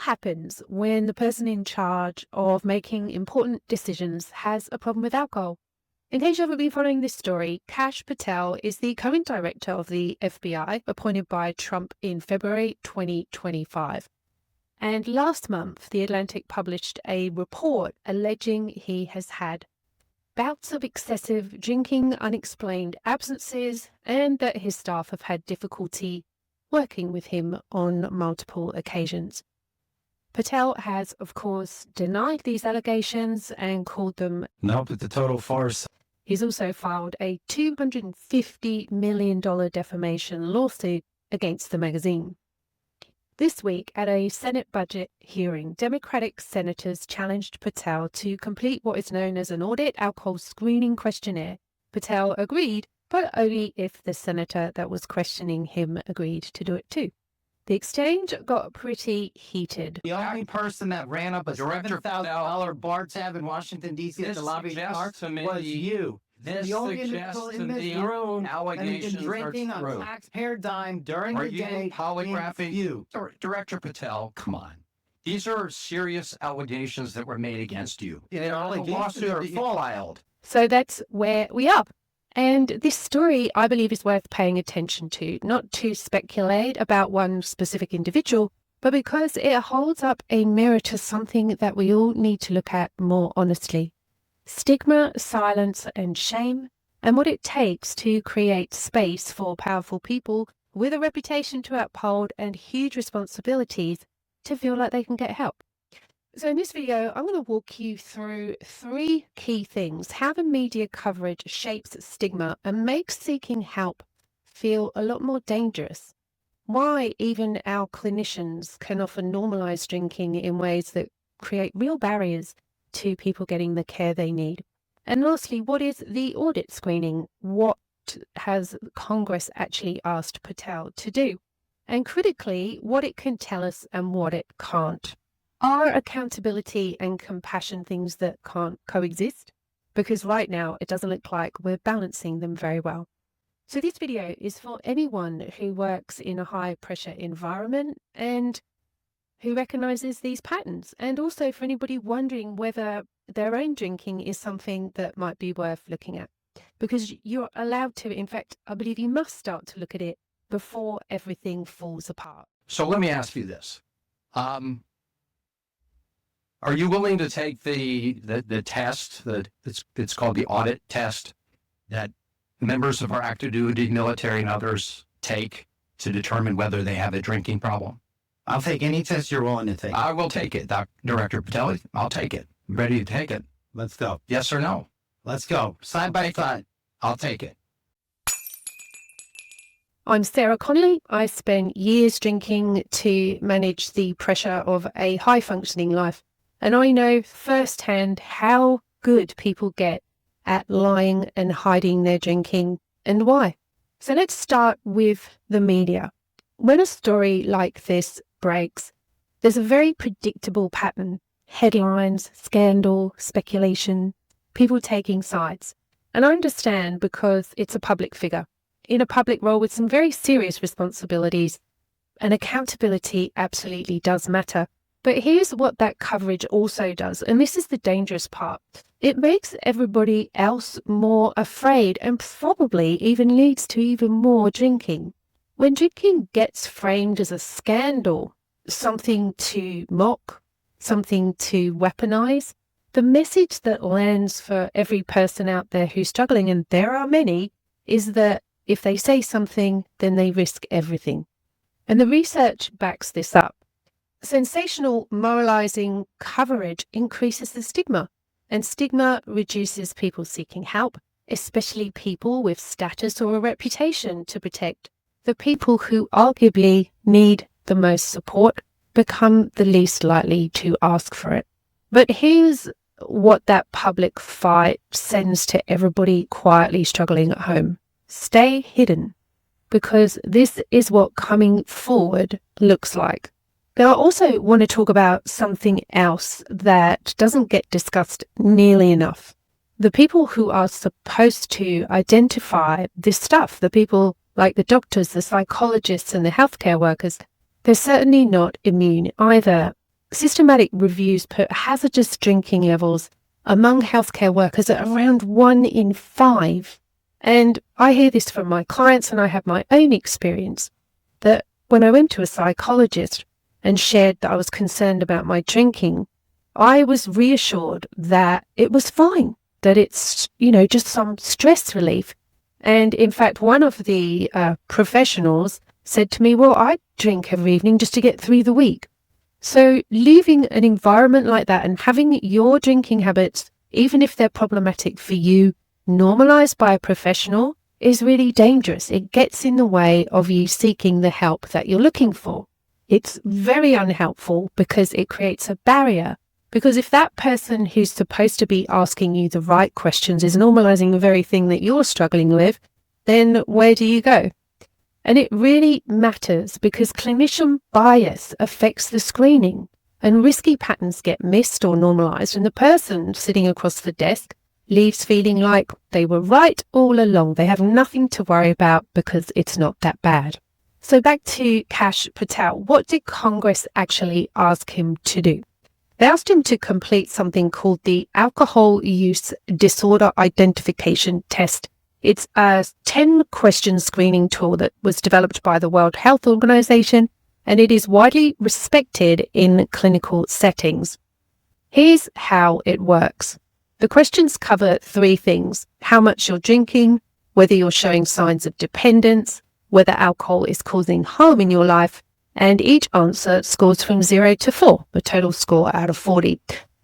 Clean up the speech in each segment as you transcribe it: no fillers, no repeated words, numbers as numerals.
What happens when the person in charge of making important decisions has a problem with alcohol? In case you haven't been following this story, Kash Patel is the current director of the FBI, appointed by Trump in February 2025. And last month, The Atlantic published a report alleging he has had bouts of excessive drinking, unexplained absences, and that his staff have had difficulty working with him on multiple occasions. Patel has, of course, denied these allegations and called them Nope, it's a total farce. He's also filed a $250 million defamation lawsuit against the magazine. This week, at a Senate budget hearing, Democratic senators challenged Patel to complete what is known as an audit alcohol screening questionnaire. Patel agreed, but only if the senator that was questioning him agreed to do it too. The exchange got pretty heated. The only person that ran up a $7,000 bar tab in Washington, D.C. at the lobby car was you. This the only suggests individual to in this me room allegations and drinking are on true. taxpayer dime during Are the you day. polygraphing You. Director Patel? Come on. These are serious allegations that were made against you. The lawsuit are filed. So that's where we are. And this story, I believe, is worth paying attention to, not to speculate about one specific individual, but because it holds up a mirror to something that we all need to look at more honestly. Stigma, silence, and shame, and what it takes to create space for powerful people with a reputation to uphold and huge responsibilities to feel like they can get help. So in this video, I'm going to walk you through 3 key things: how the media coverage shapes stigma and makes seeking help feel a lot more dangerous, why even our clinicians can often normalize drinking in ways that create real barriers to people getting the care they need, and lastly, what is the audit screening? What has Congress actually asked Patel to do? And critically, what it can tell us and what it can't. Are accountability and compassion things that can't coexist? Because right now, it doesn't look like we're balancing them very well. So this video is for anyone who works in a high-pressure environment and who recognizes these patterns, and also for anybody wondering whether their own drinking is something that might be worth looking at. Because you're allowed to, in fact, I believe you must start to look at it before everything falls apart. So let me ask you this. Are you willing to take the test that it's called the audit test that members of our active duty military and others take to determine whether they have a drinking problem? I'll take any test you're willing to take. I will take it, Director Patel. I'll take it. I'm ready to take it. Let's go. Yes or no? Let's go. Side by side. I'll take it. I'm Sarah Connolly. I spent years drinking to manage the pressure of a high-functioning life. And I know firsthand how good people get at lying and hiding their drinking and why. So let's start with the media. When a story like this breaks, there's a very predictable pattern: headlines, scandal, speculation, people taking sides. And I understand, because it's a public figure in a public role with some very serious responsibilities, and accountability absolutely does matter. But here's what that coverage also does, and this is the dangerous part. It makes everybody else more afraid and probably even leads to even more drinking. When drinking gets framed as a scandal, something to mock, something to weaponize, the message that lands for every person out there who's struggling, and there are many, is that if they say something, then they risk everything. And the research backs this up. Sensational, moralizing coverage increases the stigma, and stigma reduces people seeking help, especially people with status or a reputation to protect. The people who arguably need the most support become the least likely to ask for it. But here's what that public fight sends to everybody quietly struggling at home: stay hidden, because this is what coming forward looks like. Now, I also want to talk about something else that doesn't get discussed nearly enough. The people who are supposed to identify this stuff, the people like the doctors, the psychologists, and the healthcare workers, they're certainly not immune either. systematic reviews put hazardous drinking levels among healthcare workers at around 1 in 5. And I hear this from my clients, and I have my own experience that when I went to a psychologist and shared that I was concerned about my drinking, I was reassured that it was fine, that it's, just some stress relief. And in fact, one of the professionals said to me, well, I drink every evening just to get through the week. So leaving an environment like that and having your drinking habits, even if they're problematic for you, normalized by a professional is really dangerous. It gets in the way of you seeking the help that you're looking for. It's very unhelpful because it creates a barrier. Because if that person who's supposed to be asking you the right questions is normalizing the very thing that you're struggling with, then where do you go? And it really matters because clinician bias affects the screening, and risky patterns get missed or normalized, and the person sitting across the desk leaves feeling like they were right all along. They have nothing to worry about because it's not that bad. So back to Kash Patel. What did Congress actually ask him to do? They asked him to complete something called the Alcohol Use Disorder Identification Test. It's a 10-question screening tool that was developed by the World Health Organization, and it is widely respected in clinical settings. Here's how it works. The questions cover 3 things: how much you're drinking, whether you're showing signs of dependence, whether alcohol is causing harm in your life, and each answer scores from 0 to 4, a total score out of 40.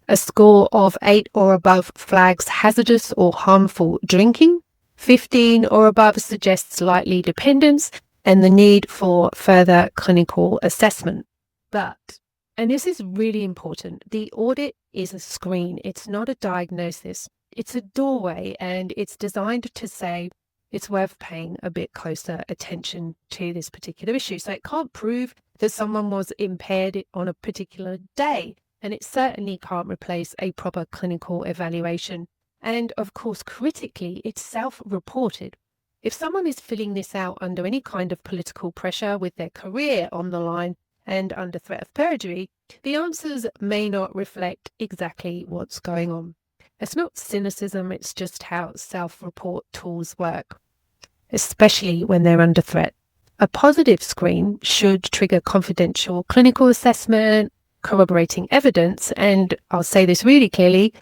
A score of 8 or above flags hazardous or harmful drinking. 15 or above suggests likely dependence and the need for further clinical assessment. But, and this is really important, the audit is a screen. It's not a diagnosis. It's a doorway, and it's designed to say it's worth paying a bit closer attention to this particular issue. So it can't prove that someone was impaired on a particular day, and it certainly can't replace a proper clinical evaluation. And of course, critically, it's self-reported. If someone is filling this out under any kind of political pressure with their career on the line and under threat of perjury, the answers may not reflect exactly what's going on. It's not cynicism, it's just how self-report tools work, especially when they're under threat. A positive screen should trigger confidential clinical assessment, corroborating evidence, and I'll say this really clearly,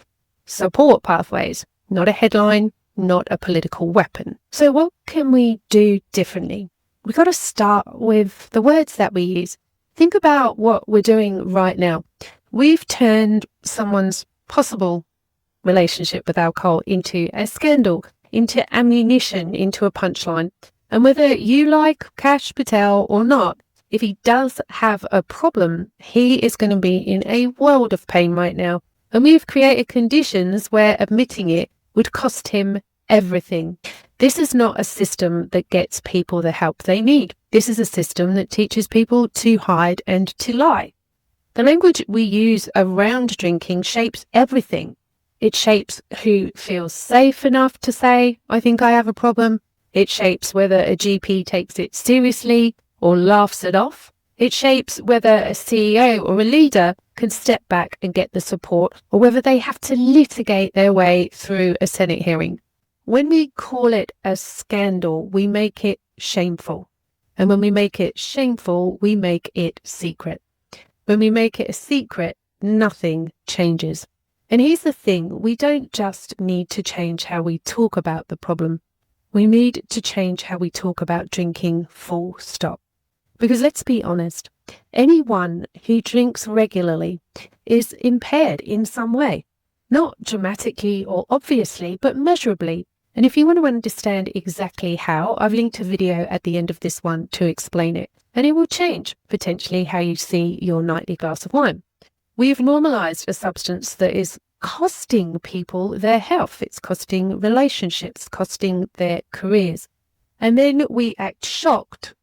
support pathways, not a headline, not a political weapon. So what can we do differently? We've got to start with the words that we use. Think about what we're doing right now. We've turned someone's possible relationship with alcohol into a scandal, into ammunition, into a punchline. And whether you like Kash Patel or not, if he does have a problem, he is going to be in a world of pain right now. And we've created conditions where admitting it would cost him everything. This is not a system that gets people the help they need. This is a system that teaches people to hide and to lie. The language we use around drinking shapes everything. It shapes who feels safe enough to say, I think I have a problem. It shapes whether a GP takes it seriously or laughs it off. It shapes whether a CEO or a leader can step back and get the support, or whether they have to litigate their way through a Senate hearing. When we call it a scandal, we make it shameful. And when we make it shameful, we make it secret. When we make it a secret, nothing changes. And here's the thing, we don't just need to change how we talk about the problem. We need to change how we talk about drinking, full stop. Because let's be honest, anyone who drinks regularly is impaired in some way. Not dramatically or obviously, but measurably. And if you want to understand exactly how, I've linked a video at the end of this one to explain it. And it will change, potentially, how you see your nightly glass of wine. We've normalized a substance that is costing people their health. It's costing relationships, costing their careers. And then we act shocked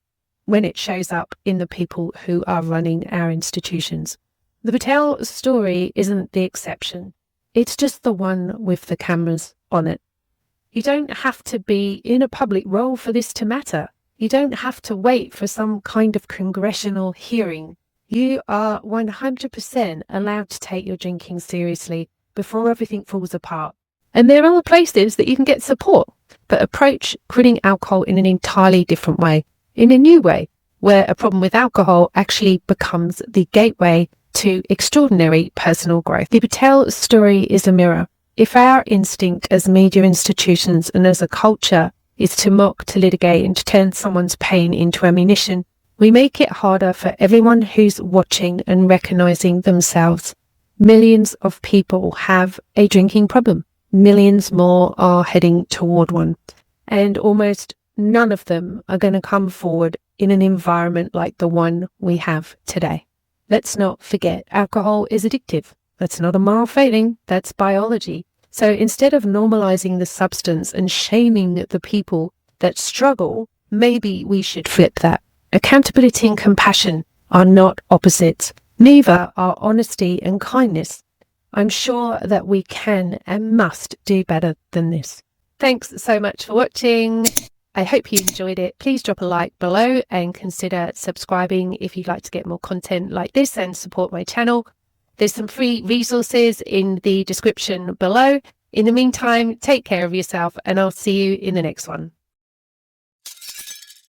when it shows up in the people who are running our institutions. The Patel story isn't the exception. It's just the one with the cameras on it. You don't have to be in a public role for this to matter. You don't have to wait for some kind of congressional hearing. You are 100% allowed to take your drinking seriously before everything falls apart. And there are places that you can get support, but approach quitting alcohol in an entirely different way, in a new way, where a problem with alcohol actually becomes the gateway to extraordinary personal growth. The Patel story is a mirror. If our instinct as media institutions and as a culture is to mock, to litigate, and to turn someone's pain into ammunition, we make it harder for everyone who's watching and recognizing themselves. Millions of people have a drinking problem. Millions more are heading toward one. And almost none of them are going to come forward in an environment like the one we have today. Let's not forget, alcohol is addictive. That's not a moral failing, that's biology. So instead of normalizing the substance and shaming the people that struggle, maybe we should flip that. Accountability and compassion are not opposites. Neither are honesty and kindness. I'm sure that we can and must do better than this. Thanks so much for watching. I hope you enjoyed it. Please drop a like below and consider subscribing if you'd like to get more content like this and support my channel. There's some free resources in the description below. In the meantime, take care of yourself and I'll see you in the next one.